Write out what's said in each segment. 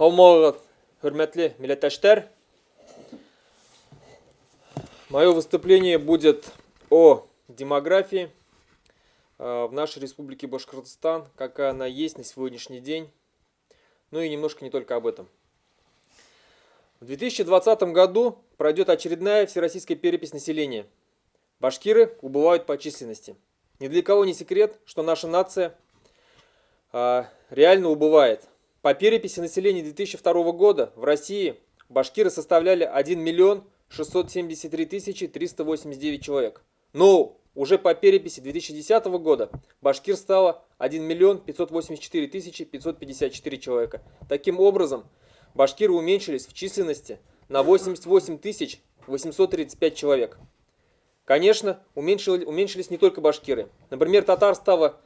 Аумағыт, хөрмәтле милләттәштәр, мое выступление будет о демографии в нашей республике Башкортостан, какая она есть на сегодняшний день, ну и немножко не только об этом. В 2020 году пройдет очередная всероссийская перепись населения. Башкиры убывают по численности. Ни для кого не секрет, что наша нация реально убывает. По переписи населения 2002 года в России башкиры составляли 1 миллион 673 тысячи 389 человек. Но уже по переписи 2010 года башкир стало 1 миллион 584 тысячи 554 человека. Таким образом, башкиры уменьшились в численности на 88 тысяч 835 человек. Конечно, уменьшились не только башкиры. Например, татар стало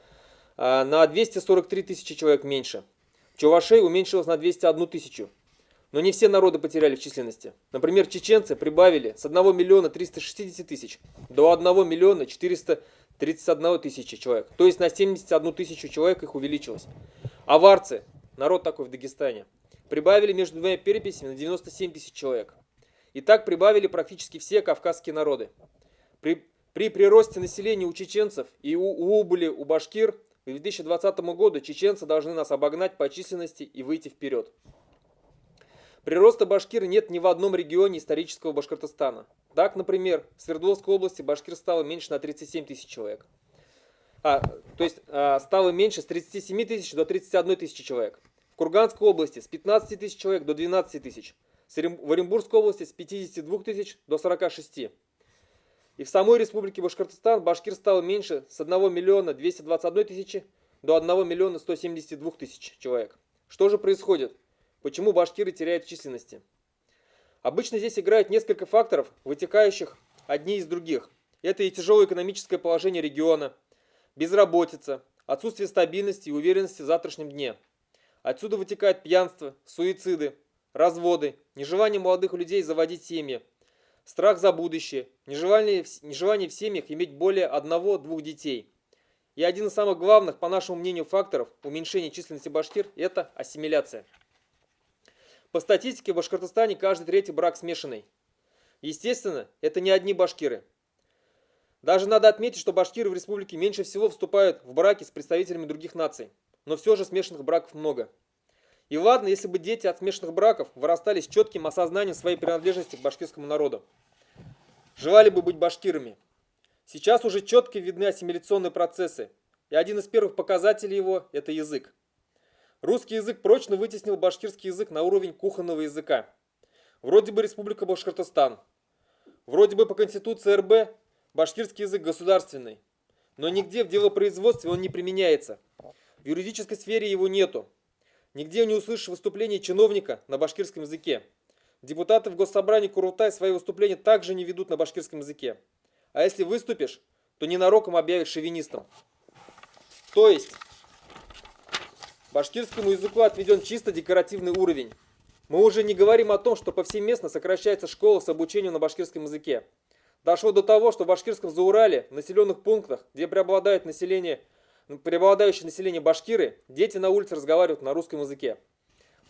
на 243 тысячи человек меньше. Чувашей уменьшилось на 201 тысячу. Но не все народы потеряли в численности. Например, чеченцы прибавили с 1 миллиона 360 тысяч до 1 миллиона 431 тысячи человек. То есть на 71 тысячу человек их увеличилось. Аварцы, народ такой в Дагестане, прибавили между двумя переписями на 97 тысяч человек. И так прибавили практически все кавказские народы. При приросте населения у чеченцев и у убыли у башкир к 2020 году чеченцы должны нас обогнать по численности и выйти вперед. Прироста башкир нет ни в одном регионе исторического Башкортостана. Так, например, в Свердловской области башкир стало меньше на 37 тысяч человек. Стало меньше с 37 тысяч до 31 тысячи человек. В Курганской области с 15 тысяч человек до 12 тысяч. В Оренбургской области с 52 тысяч до 46. И в самой республике Башкортостан башкир стало меньше с 1 миллиона 221 тысячи до 1 миллиона 172 тысяч человек. Что же происходит? Почему башкиры теряют в численности? Обычно здесь играют несколько факторов, вытекающих одни из других. Это и тяжелое экономическое положение региона, безработица, отсутствие стабильности и уверенности в завтрашнем дне. Отсюда вытекает пьянство, суициды, разводы, нежелание молодых людей заводить семьи, страх за будущее, нежелание в семьях иметь более 1-2 детей. И один из самых главных, по нашему мнению, факторов уменьшения численности башкир – это ассимиляция. По статистике в Башкортостане каждый третий брак смешанный. Естественно, это не одни башкиры. Даже надо отметить, что башкиры в республике меньше всего вступают в браки с представителями других наций. Но все же смешанных браков много. И ладно, если бы дети от смешанных браков вырастали с четким осознанием своей принадлежности к башкирскому народу. Желали бы быть башкирами. Сейчас уже четко видны ассимиляционные процессы. И один из первых показателей его – это язык. Русский язык прочно вытеснил башкирский язык на уровень кухонного языка. Вроде бы Республика Башкортостан. Вроде бы по Конституции РБ башкирский язык государственный. Но нигде в делопроизводстве он не применяется. В юридической сфере его нету. Нигде не услышишь выступления чиновника на башкирском языке. Депутаты в Госсобрании Курултай свои выступления также не ведут на башкирском языке. А если выступишь, то ненароком объявят шовинистом. То есть башкирскому языку отведен чисто декоративный уровень. Мы уже не говорим о том, что повсеместно сокращается школа с обучением на башкирском языке. Дошло до того, что в башкирском Заурале, в населенных пунктах, где преобладающее население башкиры, дети на улице разговаривают на русском языке.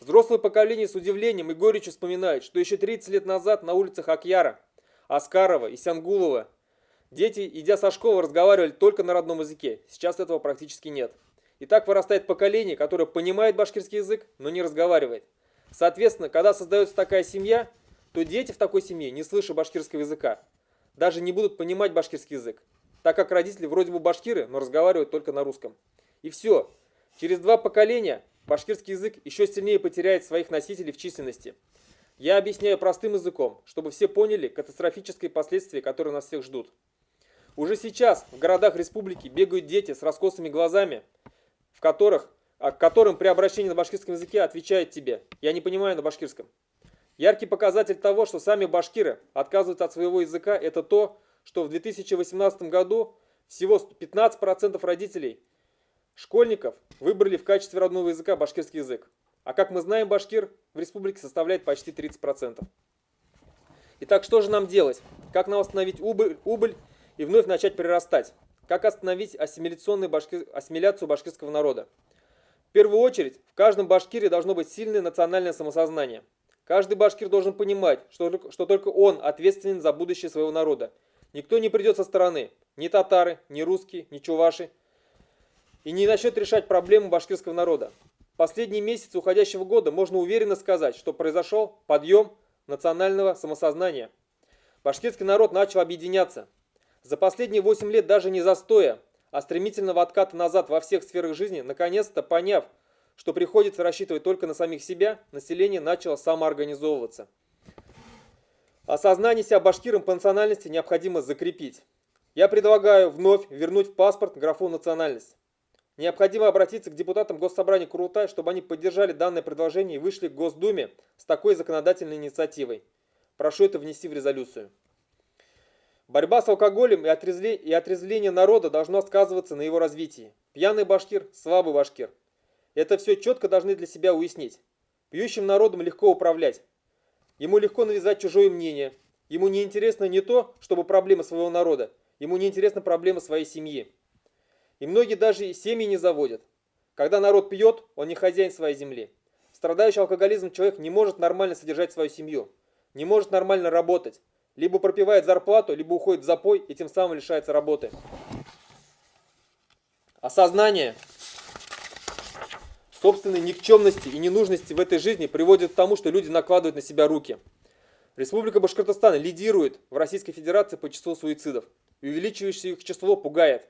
Взрослое поколение с удивлением и горечью вспоминает, что еще 30 лет назад на улицах Акьяра, Аскарова и Сянгулова дети, идя со школы, разговаривали только на родном языке. Сейчас этого практически нет. И так вырастает поколение, которое понимает башкирский язык, но не разговаривает. Соответственно, когда создается такая семья, то дети в такой семье, не слыша башкирского языка, даже не будут понимать башкирский язык, так как родители вроде бы башкиры, но разговаривают только на русском. И все. Через 2 поколения башкирский язык еще сильнее потеряет своих носителей в численности. Я объясняю простым языком, чтобы все поняли катастрофические последствия, которые нас всех ждут. Уже сейчас в городах республики бегают дети с раскосыми глазами, к которым при обращении на башкирском языке отвечает тебе: «Я не понимаю на башкирском». Яркий показатель того, что сами башкиры отказываются от своего языка, это то, что в 2018 году всего 15% родителей школьников выбрали в качестве родного языка башкирский язык. А как мы знаем, башкир в республике составляет почти 30%. Итак, что же нам делать? Как нам остановить убыль и вновь начать прирастать? Как остановить ассимиляцию башкирского народа? В первую очередь, в каждом башкире должно быть сильное национальное самосознание. Каждый башкир должен понимать, что только он ответственен за будущее своего народа. Никто не придет со стороны, ни татары, ни русские, ни чуваши, и не начнет решать проблемы башкирского народа. В последние месяцы уходящего года можно уверенно сказать, что произошел подъем национального самосознания. Башкирский народ начал объединяться. За последние 8 лет даже не застоя, а стремительного отката назад во всех сферах жизни, наконец-то поняв, что приходится рассчитывать только на самих себя, население начало самоорганизовываться. Осознание себя башкиром по национальности необходимо закрепить. Я предлагаю вновь вернуть в паспорт графу «национальность». Необходимо обратиться к депутатам Госсобрания Курултай, чтобы они поддержали данное предложение и вышли к Госдуме с такой законодательной инициативой. Прошу это внести в резолюцию. Борьба с алкоголем и отрезвление народа должно сказываться на его развитии. Пьяный башкир – слабый башкир. Это все четко должны для себя уяснить. Пьющим народом легко управлять. Ему легко навязать чужое мнение. Ему не интересно не то, чтобы проблемы своего народа. Ему не интересна проблема своей семьи. И многие даже и семьи не заводят. Когда народ пьет, он не хозяин своей земли. Страдающий алкоголизмом человек не может нормально содержать свою семью. Не может нормально работать. Либо пропивает зарплату, либо уходит в запой и тем самым лишается работы. Осознание собственной никчемности и ненужности в этой жизни приводит к тому, что люди накладывают на себя руки. Республика Башкортостан лидирует в Российской Федерации по числу суицидов. И увеличивающееся их число пугает.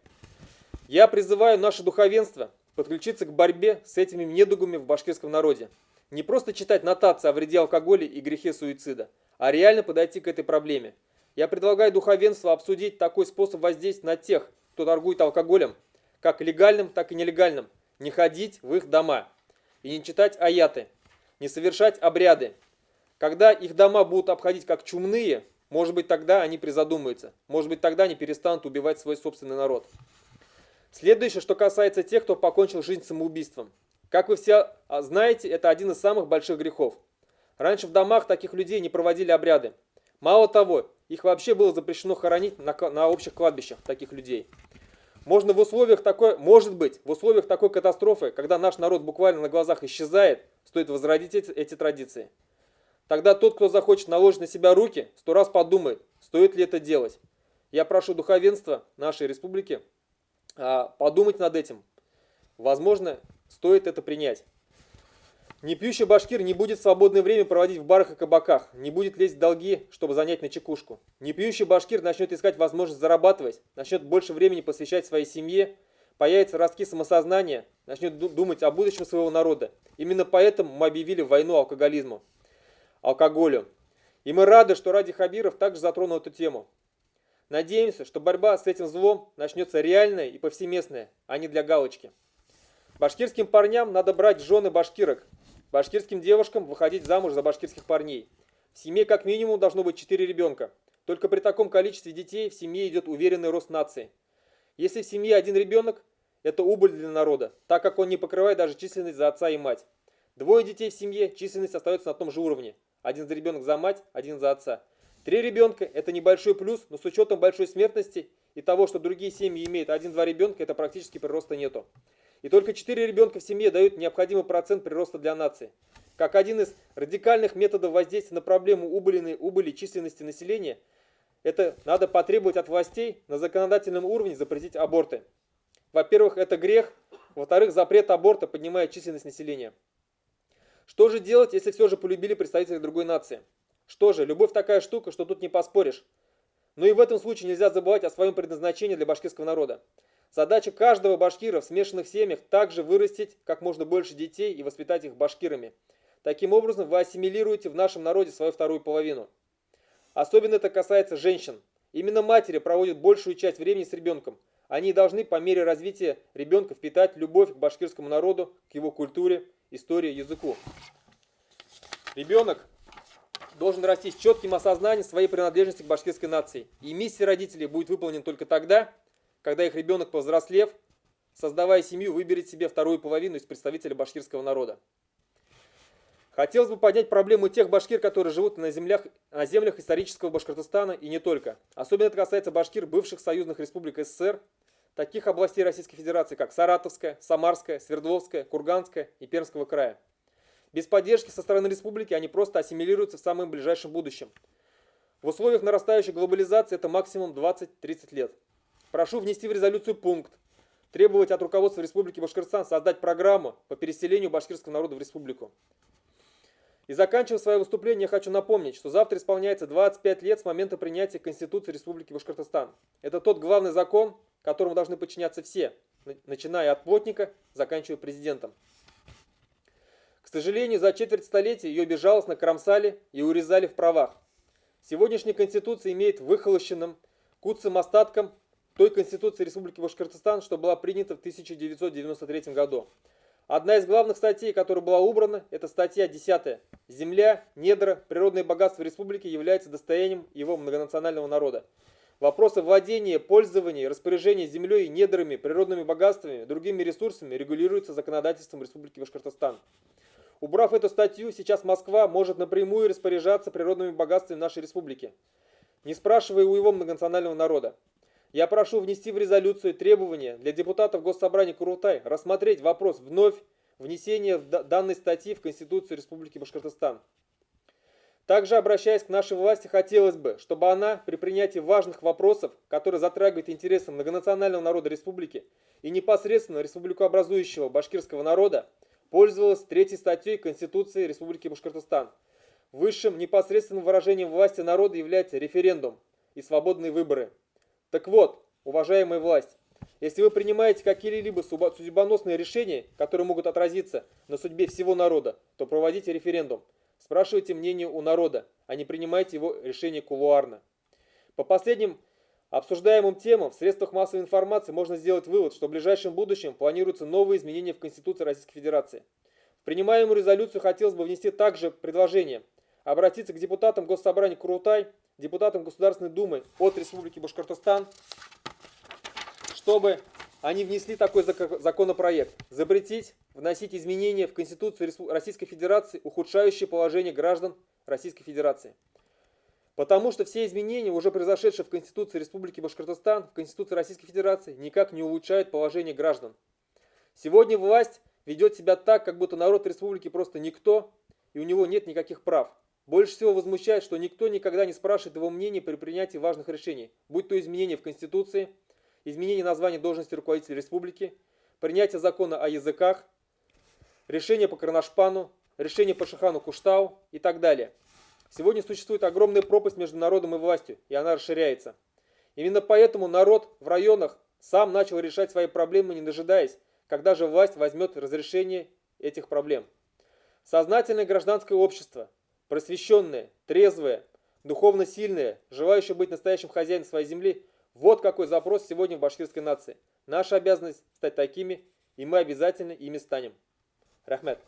Я призываю наше духовенство подключиться к борьбе с этими недугами в башкирском народе. Не просто читать нотации о вреде алкоголя и грехе суицида, а реально подойти к этой проблеме. Я предлагаю духовенству обсудить такой способ воздействия на тех, кто торгует алкоголем, как легальным, так и нелегальным. Не ходить в их дома и не читать аяты, не совершать обряды. Когда их дома будут обходить как чумные, может быть тогда они призадумаются, может быть тогда они перестанут убивать свой собственный народ. Следующее, что касается тех, кто покончил жизнь самоубийством. Как вы все знаете, это один из самых больших грехов. Раньше в домах таких людей не проводили обряды. Мало того, их вообще было запрещено хоронить на общих кладбищах, таких людей. Может быть, в условиях такой катастрофы, когда наш народ буквально на глазах исчезает, стоит возродить эти традиции. Тогда тот, кто захочет наложить на себя руки, 100 раз подумает, стоит ли это делать. Я прошу духовенства нашей республики подумать над этим. Возможно, стоит это принять. Непьющий башкир не будет свободное время проводить в барах и кабаках, не будет лезть в долги, чтобы занять на чекушку. Непьющий башкир начнет искать возможность зарабатывать, начнет больше времени посвящать своей семье, появятся ростки самосознания, начнет думать о будущем своего народа. Именно поэтому мы объявили войну алкоголю. И мы рады, что Ради Хабиров также затронул эту тему. Надеемся, что борьба с этим злом начнется реальная и повсеместная, а не для галочки. Башкирским парням надо брать в жены башкирок. Башкирским девушкам выходить замуж за башкирских парней. В семье как минимум должно быть 4 ребенка. Только при таком количестве детей в семье идет уверенный рост нации. Если в семье один ребенок, это убыль для народа, так как он не покрывает даже численность за отца и мать. 2 детей в семье, численность остается на том же уровне. Один ребенок за мать, один за отца. 3 ребенка – это небольшой плюс, но с учетом большой смертности и того, что другие семьи имеют 1-2 ребенка, это практически прироста нету. И только 4 ребенка в семье дают необходимый процент прироста для нации. Как один из радикальных методов воздействия на проблему убыли численности населения, это надо потребовать от властей на законодательном уровне запретить аборты. Во-первых, это грех. Во-вторых, запрет аборта поднимает численность населения. Что же делать, если все же полюбили представителей другой нации? Что же, любовь такая штука, что тут не поспоришь. Но и в этом случае нельзя забывать о своем предназначении для башкирского народа. Задача каждого башкира в смешанных семьях также вырастить как можно больше детей и воспитать их башкирами. Таким образом, вы ассимилируете в нашем народе свою вторую половину. Особенно это касается женщин. Именно матери проводят большую часть времени с ребенком. Они должны по мере развития ребенка впитать любовь к башкирскому народу, к его культуре, истории, языку. Ребенок должен расти с четким осознанием своей принадлежности к башкирской нации. И миссия родителей будет выполнена только тогда, когда их ребенок, повзрослев, создавая семью, выберет себе вторую половину из представителей башкирского народа. Хотелось бы поднять проблему тех башкир, которые живут на землях исторического Башкортостана и не только. Особенно это касается башкир бывших союзных республик СССР, таких областей Российской Федерации, как Саратовская, Самарская, Свердловская, Курганская и Пермского края. Без поддержки со стороны республики они просто ассимилируются в самом ближайшем будущем. В условиях нарастающей глобализации это максимум 20-30 лет. Прошу внести в резолюцию пункт, требовать от руководства Республики Башкортостан создать программу по переселению башкирского народа в республику. И заканчивая свое выступление, я хочу напомнить, что завтра исполняется 25 лет с момента принятия Конституции Республики Башкортостан. Это тот главный закон, которому должны подчиняться все, начиная от плотника, заканчивая президентом. К сожалению, за четверть столетия ее безжалостно кромсали и урезали в правах. Сегодняшняя Конституция имеет выхолощенным куцым остатком той Конституции Республики Башкортостан, что была принята в 1993 году. Одна из главных статей, которая была убрана, это статья 10. Земля, недра, природные богатства республики являются достоянием его многонационального народа. Вопросы владения, пользования и распоряжения землей, недрами, природными богатствами и другими ресурсами регулируются законодательством Республики Башкортостан. Убрав эту статью, сейчас Москва может напрямую распоряжаться природными богатствами нашей республики, не спрашивая у его многонационального народа. Я прошу внести в резолюцию требования для депутатов Госсобрания Курултай рассмотреть вопрос вновь внесения данной статьи в Конституцию Республики Башкортостан. Также, обращаясь к нашей власти, хотелось бы, чтобы она при принятии важных вопросов, которые затрагивают интересы многонационального народа республики и непосредственно республикообразующего башкирского народа, пользовалась 3 статьей Конституции Республики Башкортостан. Высшим непосредственным выражением власти народа является референдум и свободные выборы. Так вот, уважаемая власть, если вы принимаете какие-либо судьбоносные решения, которые могут отразиться на судьбе всего народа, то проводите референдум. Спрашивайте мнение у народа, а не принимайте его решение кулуарно. По последним обсуждаемым темам в средствах массовой информации можно сделать вывод, что в ближайшем будущем планируются новые изменения в Конституции Российской Федерации. В принимаемую резолюцию хотелось бы внести также предложение обратиться к депутатам Госсобрания Курултай, депутатам Государственной Думы от Республики Башкортостан, чтобы они внесли такой законопроект, запретить вносить изменения в Конституцию Российской Федерации, ухудшающие положение граждан Российской Федерации. Потому что все изменения, уже произошедшие в Конституции Республики Башкортостан, в Конституции Российской Федерации, никак не улучшают положение граждан. Сегодня власть ведет себя так, как будто народ республики просто никто, и у него нет никаких прав. Больше всего возмущает, что никто никогда не спрашивает его мнения при принятии важных решений, будь то изменения в Конституции, изменение названия должности руководителя республики, принятие закона о языках, решение по Карнашпану, решение по Шихану Куштау и так далее. Сегодня существует огромная пропасть между народом и властью, и она расширяется. Именно поэтому народ в районах сам начал решать свои проблемы, не дожидаясь, когда же власть возьмет разрешение этих проблем. Сознательное гражданское общество, просвещенное, трезвое, духовно сильное, желающее быть настоящим хозяином своей земли, вот какой запрос сегодня в башкирской нации. Наша обязанность стать такими, и мы обязательно ими станем. Рахмет.